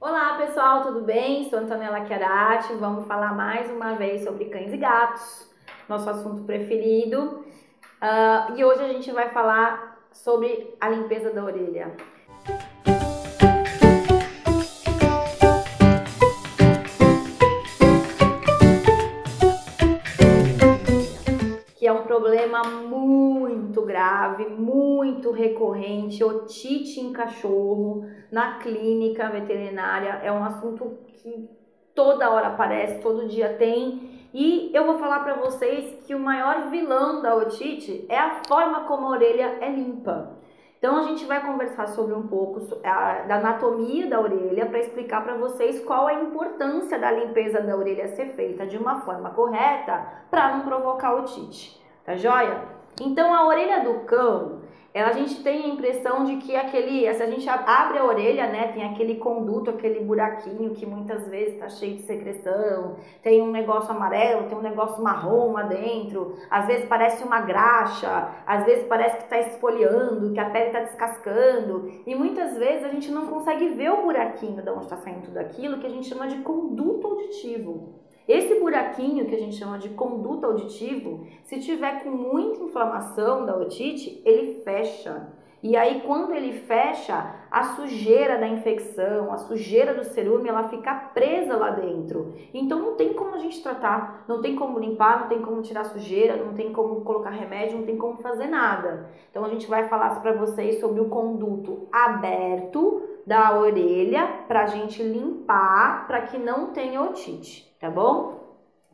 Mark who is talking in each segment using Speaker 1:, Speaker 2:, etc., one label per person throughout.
Speaker 1: Olá pessoal, tudo bem? Sou Antonella Chiarati, vamos falar mais uma vez sobre cães e gatos, nosso assunto preferido. E hoje a gente vai falar sobre a limpeza da orelha. Que é um problema muito grave, muito recorrente, otite em cachorro, na clínica veterinária, é um assunto que toda hora aparece, todo dia tem, e eu vou falar para vocês que o maior vilão da otite é a forma como a orelha é limpa. Então a gente vai conversar sobre um pouco da anatomia da orelha para explicar para vocês qual é a importância da limpeza da orelha ser feita de uma forma correta para não provocar otite, tá joia? Então a orelha do cão, a gente tem a impressão de que se a gente abre a orelha, né, tem aquele conduto, aquele buraquinho que muitas vezes tá cheio de secreção, tem um negócio amarelo, tem um negócio marrom lá dentro, às vezes parece uma graxa, às vezes parece que tá esfoliando, que a pele tá descascando, e muitas vezes a gente não consegue ver o buraquinho de onde está saindo tudo aquilo, que a gente chama de conduto auditivo. Esse buraquinho que a gente chama de conduto auditivo, se tiver com muita inflamação da otite, ele fecha. E aí quando ele fecha, a sujeira da infecção, a sujeira do cerume, ela fica presa lá dentro. Então não tem como a gente tratar, não tem como limpar, não tem como tirar sujeira, não tem como colocar remédio, não tem como fazer nada. Então a gente vai falar para vocês sobre o conduto aberto da orelha para a gente limpar, para que não tenha otite, tá bom?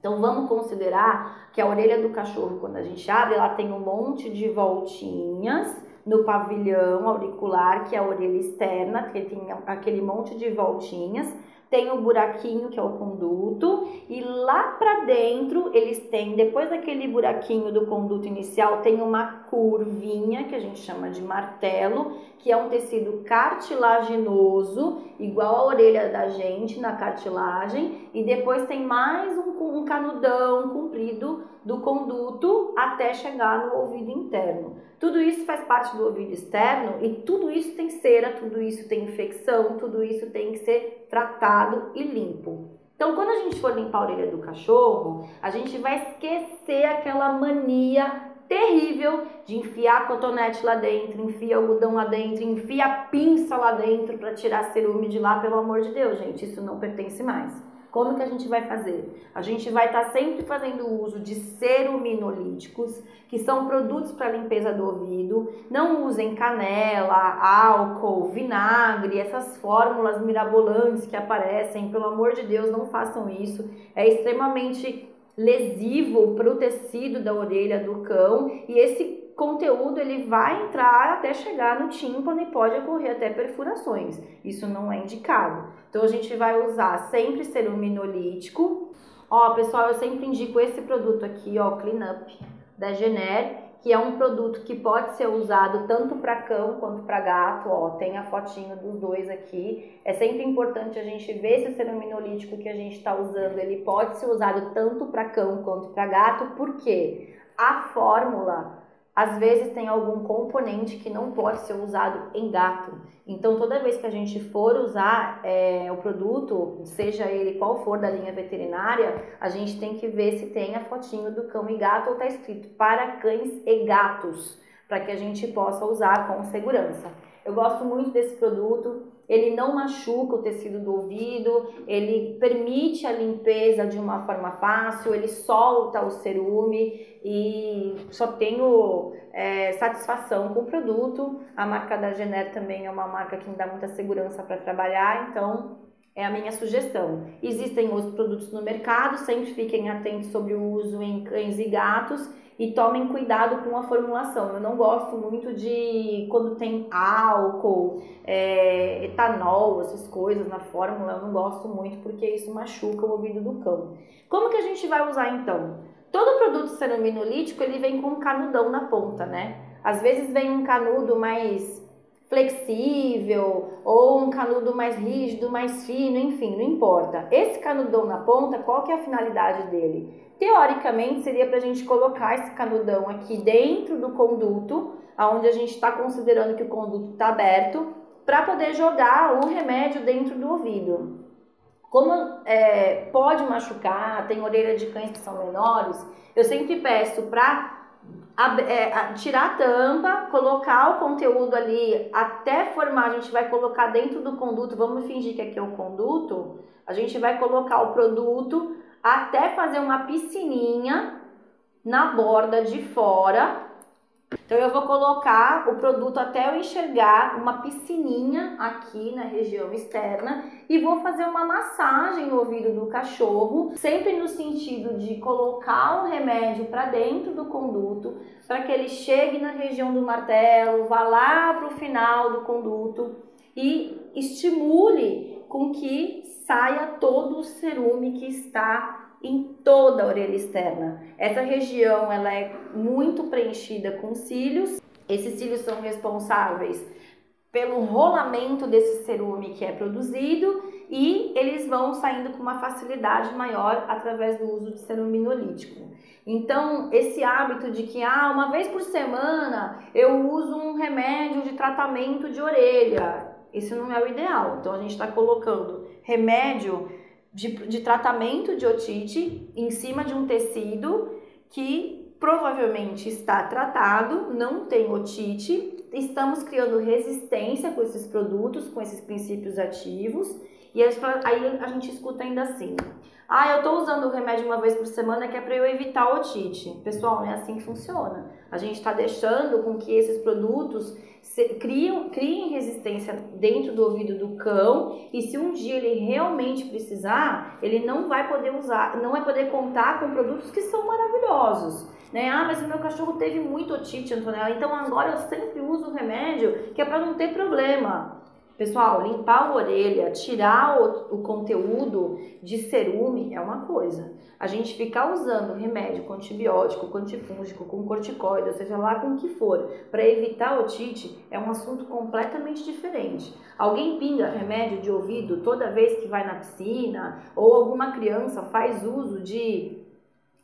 Speaker 1: Então vamos considerar que a orelha do cachorro, quando a gente abre, ela tem um monte de voltinhas no pavilhão auricular, que é a orelha externa, que tem aquele monte de voltinhas. Tem o buraquinho, que é o conduto, e lá pra dentro eles têm, depois daquele buraquinho do conduto inicial, tem uma curvinha, que a gente chama de martelo, que é um tecido cartilaginoso, igual a orelha da gente na cartilagem, e depois tem mais um canudão comprido do conduto até chegar no ouvido interno. Tudo isso faz parte do ouvido externo e tudo isso tem cera, tudo isso tem infecção, tudo isso tem que ser tratado e limpo. Então, quando a gente for limpar a orelha do cachorro, a gente vai esquecer aquela mania terrível de enfiar cotonete lá dentro, enfiar algodão lá dentro, enfiar pinça lá dentro para tirar cerume de lá, pelo amor de Deus, gente, isso não pertence mais. Como que a gente vai fazer? A gente vai estar sempre fazendo uso de ceruminolíticos, que são produtos para limpeza do ouvido. Não usem canela, álcool, vinagre, essas fórmulas mirabolantes que aparecem. Pelo amor de Deus, não façam isso. É extremamente lesivo para o tecido da orelha do cão e esse conteúdo ele vai entrar até chegar no tímpano e pode ocorrer até perfurações. Isso não é indicado. Então a gente vai usar sempre ceruminolítico. Ó, pessoal, eu sempre indico esse produto aqui, ó, Clean Up da Gener, que é um produto que pode ser usado tanto para cão quanto para gato, ó, tem a fotinho dos dois aqui. É sempre importante a gente ver se o ceruminolítico que a gente está usando, ele pode ser usado tanto para cão quanto para gato, porque a fórmula às vezes tem algum componente que não pode ser usado em gato. Então, toda vez que a gente for usar o produto, seja ele qual for da linha veterinária, a gente tem que ver se tem a fotinho do cão e gato ou está escrito para cães e gatos, para que a gente possa usar com segurança. Eu gosto muito desse produto, ele não machuca o tecido do ouvido, ele permite a limpeza de uma forma fácil, ele solta o cerume e só tenho satisfação com o produto. A marca da Gener também é uma marca que me dá muita segurança para trabalhar, então é a minha sugestão. Existem outros produtos no mercado, sempre fiquem atentos sobre o uso em cães e gatos e tomem cuidado com a formulação. Eu não gosto muito de quando tem álcool, etanol, essas coisas na fórmula, eu não gosto muito porque isso machuca o ouvido do cão. Como que a gente vai usar então? Todo produto ceruminolítico ele vem com um canudão na ponta, né? Às vezes vem um canudo mais flexível ou um canudo mais rígido, mais fino, enfim, não importa. Esse canudão na ponta, qual que é a finalidade dele? Teoricamente seria para a gente colocar esse canudão aqui dentro do conduto, onde a gente está considerando que o conduto está aberto, para poder jogar o remédio dentro do ouvido. Como pode machucar, tem orelha de cães que são menores, eu sempre peço para tirar a tampa, colocar o conteúdo ali até formar, a gente vai colocar dentro do conduto, vamos fingir que aqui é o conduto, a gente vai colocar o produto até fazer uma piscininha na borda de fora. Então eu vou colocar o produto até eu enxergar uma piscininha aqui na região externa e vou fazer uma massagem no ouvido do cachorro, sempre no sentido de colocar o remédio para dentro do conduto, para que ele chegue na região do martelo, vá lá para o final do conduto e estimule com que saia todo o cerume que está em toda a orelha externa. Essa região ela é muito preenchida com cílios. Esses cílios são responsáveis pelo rolamento desse cerume que é produzido e eles vão saindo com uma facilidade maior através do uso de ceruminolítico. Então, esse hábito de que uma vez por semana eu uso um remédio de tratamento de orelha, isso não é o ideal. Então, a gente está colocando remédio de tratamento de otite em cima de um tecido que provavelmente está tratado, não tem otite, estamos criando resistência com esses produtos, com esses princípios ativos, e aí a gente escuta ainda assim: eu estou usando o remédio uma vez por semana que é para eu evitar otite. Pessoal, não é assim que funciona. A gente está deixando com que esses produtos criem resistência dentro do ouvido do cão, e se um dia ele realmente precisar, ele não vai poder usar, não vai poder contar com produtos que são maravilhosos, né? Mas o meu cachorro teve muito otite, Antonella, então agora eu sempre uso o remédio que é para não ter problema. Pessoal, limpar a orelha, tirar o conteúdo de cerume é uma coisa. A gente ficar usando remédio com antibiótico, com antifúngico, com corticoide, ou seja lá com o que for, para evitar otite, é um assunto completamente diferente. Alguém pinga remédio de ouvido toda vez que vai na piscina, ou alguma criança faz uso de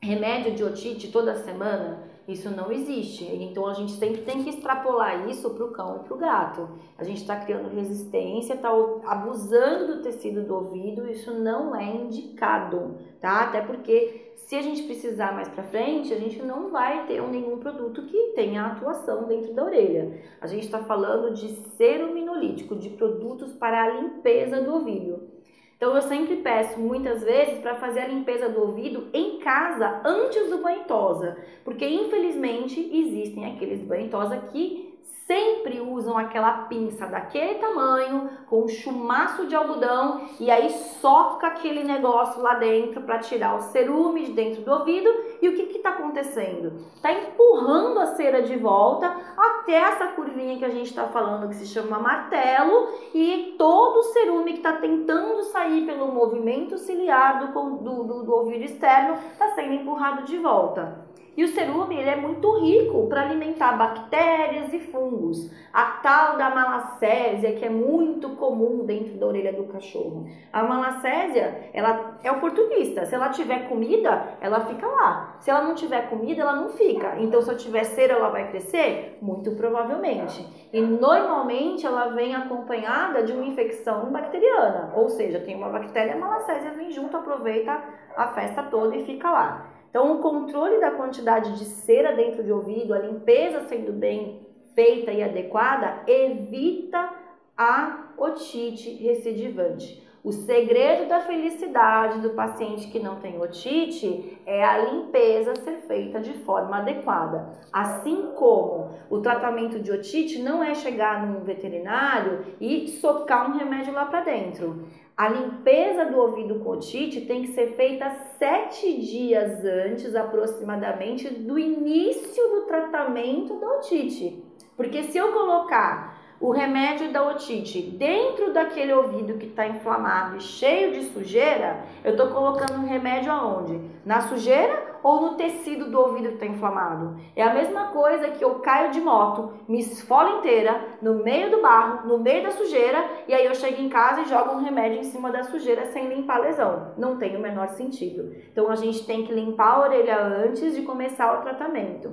Speaker 1: remédio de otite toda semana? Isso não existe. Então a gente sempre tem que extrapolar isso para o cão e para o gato. A gente está criando resistência, está abusando do tecido do ouvido, isso não é indicado, tá? Até porque se a gente precisar mais para frente, a gente não vai ter nenhum produto que tenha atuação dentro da orelha. A gente está falando de ceruminolítico, de produtos para a limpeza do ouvido. Então eu sempre peço muitas vezes para fazer a limpeza do ouvido em casa antes do banho-tosa, porque infelizmente existem aqueles banho-tosa que sempre usam aquela pinça daquele tamanho, com um chumaço de algodão, e aí soca aquele negócio lá dentro para tirar o cerume de dentro do ouvido. E o que está acontecendo? Está empurrando a cera de volta até essa curvinha que a gente está falando, que se chama martelo, e todo o cerume que está tentando sair pelo movimento ciliar do ouvido externo está sendo empurrado de volta. E o cerume ele é muito rico para alimentar bactérias e fungos. A tal da malacésia, que é muito comum dentro da orelha do cachorro. A malacésia, ela é oportunista. Se ela tiver comida, ela fica lá. Se ela não tiver comida, ela não fica. Então, se eu tiver cera, ela vai crescer? Muito provavelmente. E normalmente ela vem acompanhada de uma infecção bacteriana. Ou seja, tem uma bactéria, a malacésia vem junto, aproveita a festa toda e fica lá. Então, o controle da quantidade de cera dentro do ouvido, a limpeza sendo bem feita e adequada, evita a otite recidivante. O segredo da felicidade do paciente que não tem otite é a limpeza ser feita de forma adequada. Assim como o tratamento de otite não é chegar num veterinário e socar um remédio lá para dentro. A limpeza do ouvido com otite tem que ser feita 7 dias antes, aproximadamente, do início do tratamento da otite. Porque se eu colocar o remédio da otite dentro daquele ouvido que está inflamado e cheio de sujeira, eu estou colocando o remédio aonde? Na sujeira ou no tecido do ouvido que está inflamado? É a mesma coisa que eu caio de moto, me esfolo inteira, no meio do barro, no meio da sujeira, e aí eu chego em casa e jogo um remédio em cima da sujeira sem limpar a lesão. Não tem o menor sentido. Então a gente tem que limpar a orelha antes de começar o tratamento.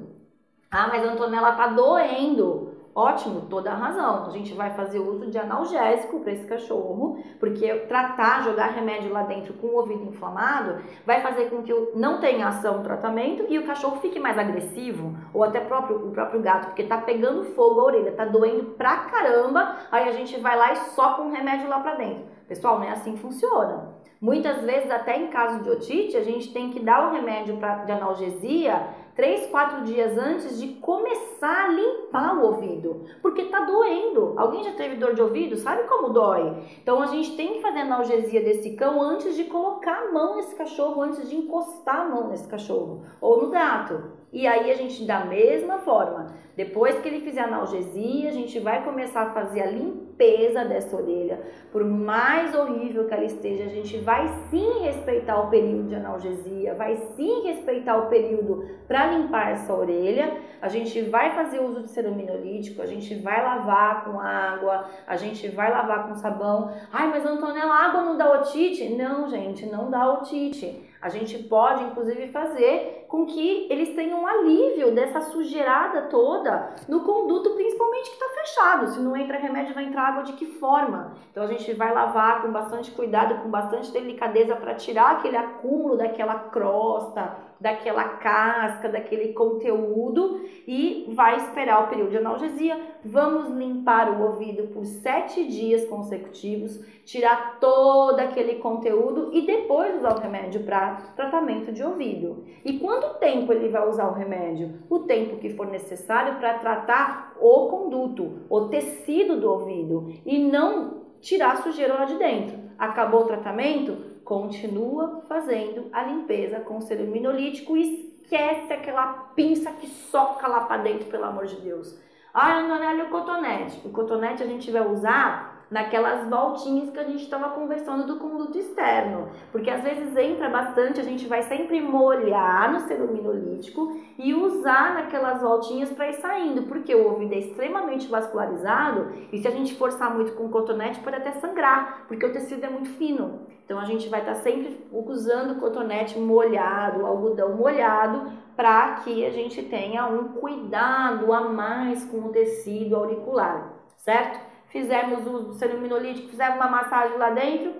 Speaker 1: Mas a Antonella tá doendo. Ótimo, toda a razão. A gente vai fazer uso de analgésico para esse cachorro, porque tratar, jogar remédio lá dentro com o ouvido inflamado vai fazer com que não tenha ação no tratamento e o cachorro fique mais agressivo, ou até o próprio gato, porque tá pegando fogo a orelha, tá doendo pra caramba, aí a gente vai lá e soca um remédio lá pra dentro. Pessoal, não é assim que funciona. Muitas vezes, até em caso de otite, a gente tem que dar o remédio de analgesia 3, 4 dias antes de começar a limpar o ouvido, porque tá doendo. Alguém já teve dor de ouvido? Sabe como dói? Então a gente tem que fazer a analgesia desse cão antes de colocar a mão nesse cachorro, antes de encostar a mão nesse cachorro ou no gato. E aí a gente, da mesma forma, depois que ele fizer a analgesia, a gente vai começar a fazer a limpeza dessa orelha. Por mais horrível que ela esteja, a gente vai sim respeitar o período de analgesia, vai sim respeitar o período para limpar essa orelha. A gente vai fazer uso de ceruminolítico, a gente vai lavar com água, a gente vai lavar com sabão. Ai, mas Antonella, a água não dá otite? Não, gente, não dá otite. A gente pode, inclusive, fazer com que eles tenham um alívio dessa sujeirada toda no conduto, principalmente que está fechado. Se não entra remédio, vai entrar água de que forma? Então, a gente vai lavar com bastante cuidado, com bastante delicadeza para tirar aquele acúmulo daquela crosta, daquela casca, daquele conteúdo e vai esperar o período de analgesia. Vamos limpar o ouvido por 7 dias consecutivos, tirar todo aquele conteúdo e depois usar o remédio para tratamento de ouvido. E quanto tempo ele vai usar o remédio? O tempo que for necessário para tratar o conduto, o tecido do ouvido e não tirar a sujeira lá de dentro. Acabou o tratamento? Continua fazendo a limpeza com ceruminolítico e esquece aquela pinça que soca lá para dentro, pelo amor de Deus. Ah, Antonella, e o cotonete? O cotonete a gente vai usar naquelas voltinhas que a gente estava conversando do conduto externo, porque às vezes entra bastante, a gente vai sempre molhar no ceruminolítico e usar naquelas voltinhas para ir saindo, porque o ouvido é extremamente vascularizado e se a gente forçar muito com o cotonete pode até sangrar, porque o tecido é muito fino. Então a gente vai estar sempre usando cotonete molhado, algodão molhado, para que a gente tenha um cuidado a mais com o tecido auricular, certo? Fizemos o uso do ceruminolítico, fizemos uma massagem lá dentro,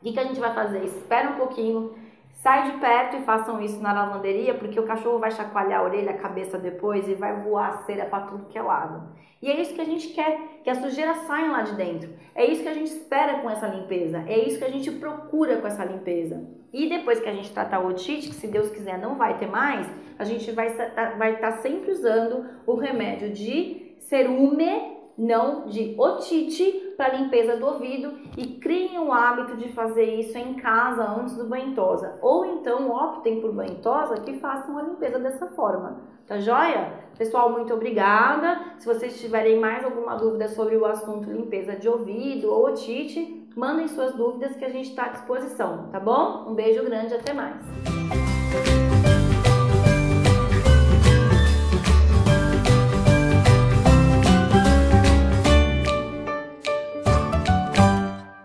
Speaker 1: o que a gente vai fazer? Espera um pouquinho, sai de perto e façam isso na lavanderia, porque o cachorro vai chacoalhar a orelha, a cabeça depois e vai voar cera para tudo que é lado. E é isso que a gente quer, que a sujeira saia lá de dentro. É isso que a gente espera com essa limpeza, é isso que a gente procura com essa limpeza. E depois que a gente tratar o otite, que se Deus quiser não vai ter mais, a gente vai estar sempre usando o remédio de cerume, não de otite, para limpeza do ouvido e criem o hábito de fazer isso em casa antes do banho-tosa. Ou então optem por banho-tosa que façam a limpeza dessa forma. Tá joia? Pessoal, muito obrigada. Se vocês tiverem mais alguma dúvida sobre o assunto limpeza de ouvido ou otite, mandem suas dúvidas que a gente está à disposição, tá bom? Um beijo grande, até mais.